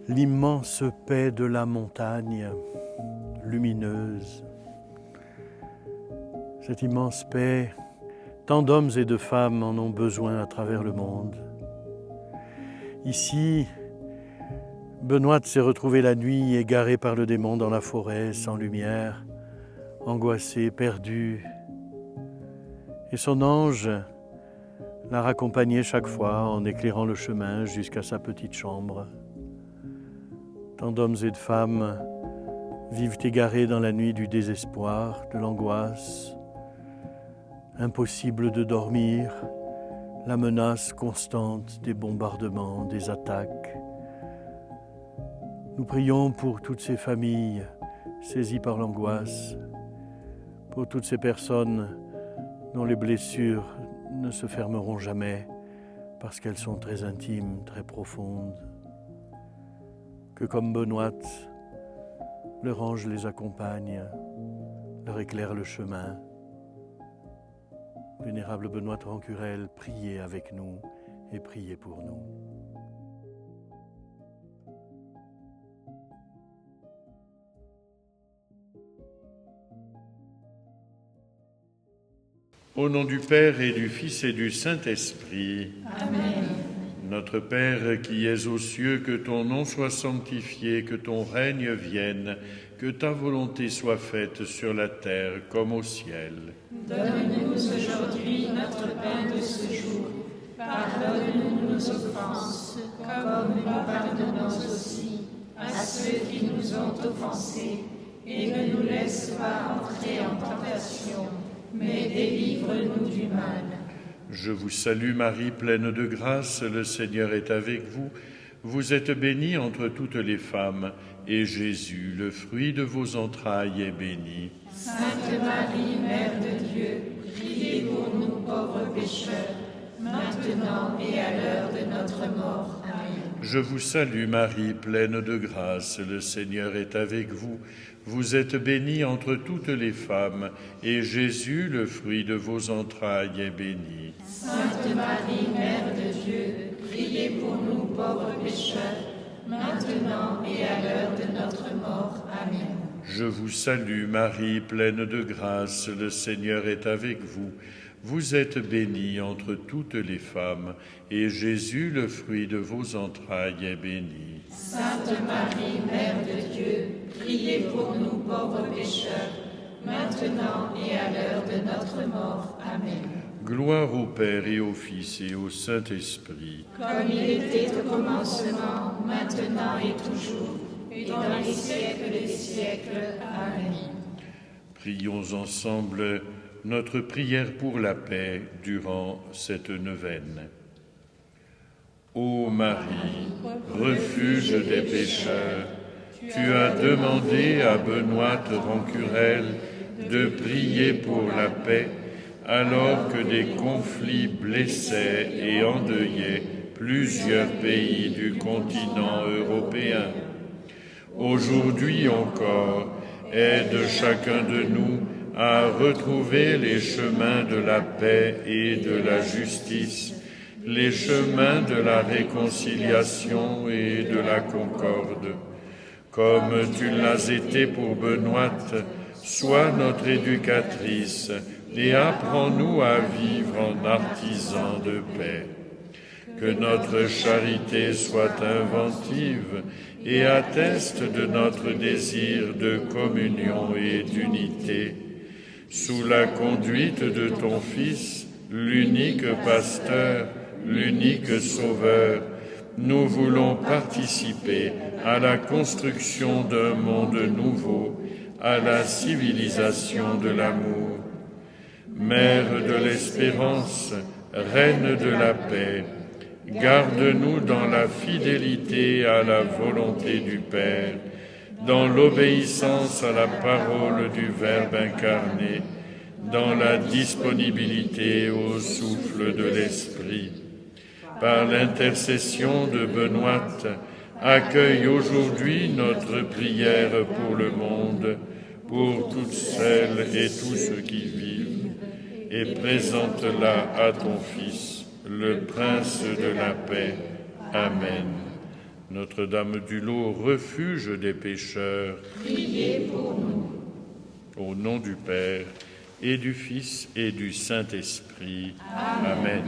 l'immense paix de la montagne lumineuse. Cette immense paix, tant d'hommes et de femmes en ont besoin à travers le monde. Ici, Benoît s'est retrouvé la nuit égaré par le démon dans la forêt, sans lumière, angoissé, perdu. Et son ange l'a raccompagné chaque fois en éclairant le chemin jusqu'à sa petite chambre. Tant d'hommes et de femmes vivent égarés dans la nuit du désespoir, de l'angoisse. Impossible de dormir, la menace constante des bombardements, des attaques. Nous prions pour toutes ces familles saisies par l'angoisse, pour toutes ces personnes dont les blessures ne se fermeront jamais parce qu'elles sont très intimes, très profondes. Que comme Benoît, leur ange les accompagne, leur éclaire le chemin. Vénérable Benoît Rancurel, priez avec nous et priez pour nous. Au nom du Père et du Fils et du Saint-Esprit. Amen. Notre Père qui es aux cieux, que ton nom soit sanctifié, que ton règne vienne, que ta volonté soit faite sur la terre comme au ciel. Donne-nous aujourd'hui notre pain de ce jour. Pardonne-nous nos offenses, comme nous pardonnons aussi à ceux qui nous ont offensés. Et ne nous laisse pas entrer en tentation, mais délivre-nous du mal. Je vous salue Marie, pleine de grâce, le Seigneur est avec vous. Vous êtes bénie entre toutes les femmes, et Jésus, le fruit de vos entrailles, est béni. Sainte Marie, Mère de Dieu, priez pour nous pauvres pécheurs, maintenant et à l'heure de notre mort. Amen. Je vous salue Marie, pleine de grâce, le Seigneur est avec vous. Vous êtes bénie entre toutes les femmes, et Jésus, le fruit de vos entrailles, est béni. Sainte Marie, Mère de Dieu, priez pour nous pauvres pécheurs, maintenant et à l'heure de notre mort. Amen. Je vous salue Marie, pleine de grâce, le Seigneur est avec vous. Vous êtes bénie entre toutes les femmes, et Jésus, le fruit de vos entrailles, est béni. Sainte Marie, Mère de Dieu, priez pour nous pauvres pécheurs, maintenant et à l'heure de notre mort. Amen. Gloire au Père et au Fils et au Saint-Esprit. Comme il était au commencement, maintenant et toujours, et dans les siècles des siècles. Amen. Prions ensemble notre prière pour la paix durant cette neuvaine. Ô Marie, refuge des pécheurs, tu as demandé à Benoît Rancurel de prier pour la paix alors que des conflits blessaient et endeuillaient plusieurs pays du continent européen. Aujourd'hui encore, aide chacun de nous à retrouver les chemins de la paix et de la justice, les chemins de la réconciliation et de la concorde. Comme tu l'as été pour Benoît, sois notre éducatrice et apprends-nous à vivre en artisans de paix. Que notre charité soit inventive et atteste de notre désir de communion et d'unité. Sous la conduite de ton Fils, l'unique pasteur, l'unique sauveur, nous voulons participer à la construction d'un monde nouveau, à la civilisation de l'amour. Mère de l'espérance, Reine de la paix, garde-nous dans la fidélité à la volonté du Père, dans l'obéissance à la parole du Verbe incarné, dans la disponibilité au souffle de l'Esprit. Par l'intercession de Benoît, accueille aujourd'hui notre prière pour le monde, pour toutes celles et tous ceux qui vivent, et présente-la à ton Fils, le Prince de la paix. Amen. Notre-Dame du Lot, refuge des pécheurs, priez pour nous. au nom du Père, et du Fils, et du Saint-Esprit. Amen.